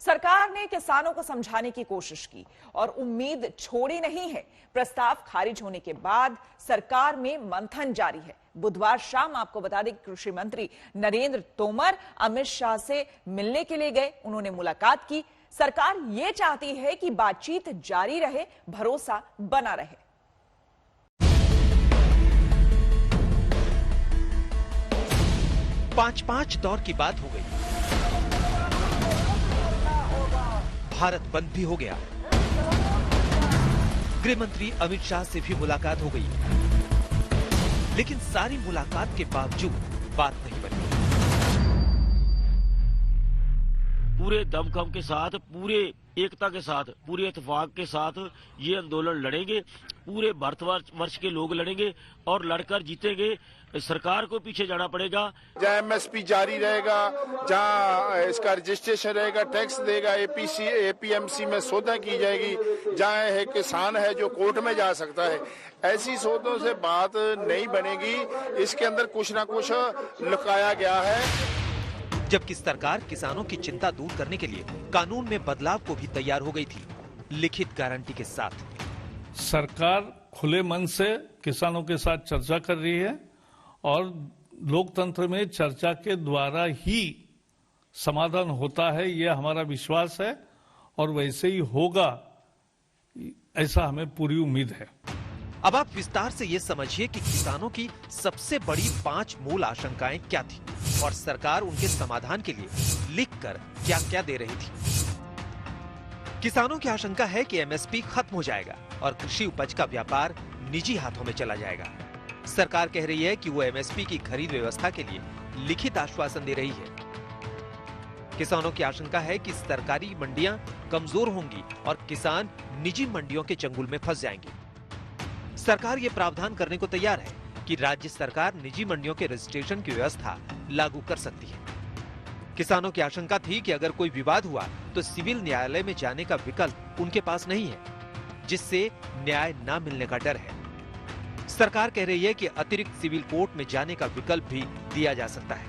सरकार ने किसानों को समझाने की कोशिश की और उम्मीद छोड़ी नहीं है। प्रस्ताव खारिज होने के बाद सरकार में मंथन जारी है। बुधवार शाम आपको बता दें, कृषि मंत्री नरेंद्र तोमर अमित शाह से मिलने के लिए गए। उन्होंने मुलाकात की। सरकार ये चाहती है कि बातचीत जारी रहे, भरोसा बना रहे। पांच दौर की बात हो गई, भारत बंद भी हो गया, गृह मंत्री अमित शाह से भी मुलाकात हो गई, लेकिन सारी मुलाकात के बावजूद बात नहीं बनी। पूरे दमखम के साथ, पूरे एकता के साथ, पूरे इत्तेफाक के साथ ये आंदोलन लड़ेंगे। पूरे भारतवर्ष के लोग लड़ेंगे और लड़कर जीतेंगे। सरकार को पीछे जाना पड़ेगा। जहाँ एमएसपी जारी रहेगा, जहाँ इसका रजिस्ट्रेशन रहेगा, टैक्स देगा, एपीसी एपीएमसी में सौदा की जाएगी, जहाँ है किसान है जो कोर्ट में जा सकता है, ऐसी सौदों से बात नहीं बनेगी। इसके अंदर कुछ ना कुछ लुकाया गया है। जबकि सरकार किसानों की चिंता दूर करने के लिए कानून में बदलाव को भी तैयार हो गई थी, लिखित गारंटी के साथ। सरकार खुले मन से किसानों के साथ चर्चा कर रही है और लोकतंत्र में चर्चा के द्वारा ही समाधान होता है, यह हमारा विश्वास है और वैसे ही होगा, ऐसा हमें पूरी उम्मीद है। अब आप विस्तार से ये समझिए कि किसानों की सबसे बड़ी 5 मूल आशंकाएं क्या थी और सरकार उनके समाधान के लिए लिखकर क्या क्या दे रही थी। किसानों की आशंका है कि एमएसपी खत्म हो जाएगा और कृषि उपज का व्यापार निजी हाथों में चला जाएगा। सरकार कह रही है कि वो एमएसपी की खरीद व्यवस्था के लिए लिखित आश्वासन दे रही है। किसानों की आशंका है कि सरकारी मंडियां कमजोर होंगी और किसान निजी मंडियों के चंगुल में फंस जाएंगे। सरकार ये प्रावधान करने को तैयार है कि राज्य सरकार निजी मंडियों के रजिस्ट्रेशन की व्यवस्था लागू कर सकती है। किसानों की आशंका थी कि अगर कोई विवाद हुआ तो सिविल न्यायालय में जाने का विकल्प उनके पास नहीं है, जिससे न्याय न मिलने का डर है। सरकार कह रही है कि अतिरिक्त सिविल कोर्ट में जाने का विकल्प भी दिया जा सकता है।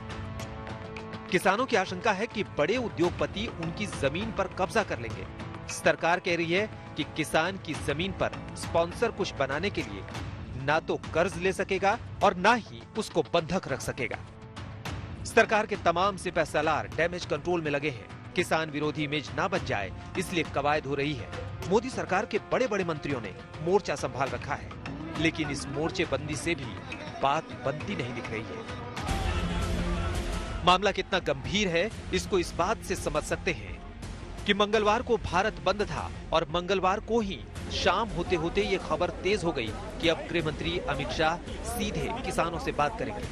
किसानों की आशंका है कि बड़े उद्योगपति उनकी जमीन पर कब्जा कर लेंगे। सरकार कह रही है कि किसान की जमीन पर स्पॉन्सर कुछ बनाने के लिए ना तो कर्ज ले सकेगा और ना ही उसको बंधक रख सकेगा। सरकार के तमाम सिपहसालार डैमेज कंट्रोल में लगे हैं। किसान विरोधी इमेज ना बन जाए, इसलिए कवायद हो रही है। मोदी सरकार के बड़े बड़े मंत्रियों ने मोर्चा संभाल रखा है, लेकिन इस मोर्चेबंदी से भी बात बनती नहीं दिख रही है। मामला कितना गंभीर है, इसको इस बात से समझ सकते हैं कि मंगलवार को भारत बंद था और मंगलवार को ही शाम होते होते ये खबर तेज हो गई कि अब गृह मंत्री अमित शाह सीधे किसानों से बात करेंगे।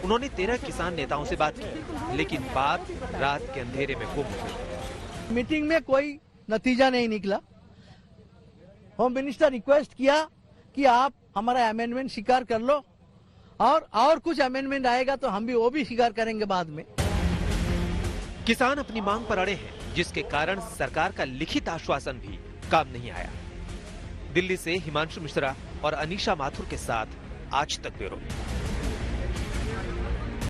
उन्होंने 13 किसान नेताओं से बात की, लेकिन बात रात के अंधेरे में गुम हो गई। मीटिंग में कोई नतीजा नहीं निकला। होम मिनिस्टर रिक्वेस्ट किया कि आप हमारा अमेंडमेंट स्वीकार कर लो और कुछ अमेंडमेंट आएगा तो हम भी वो भी स्वीकार करेंगे बाद में। किसान अपनी मांग पर अड़े हैं, जिसके कारण सरकार का लिखित आश्वासन भी काम नहीं आया। दिल्ली से हिमांशु मिश्रा और अनीशा माथुर के साथ आज तक ब्यूरो।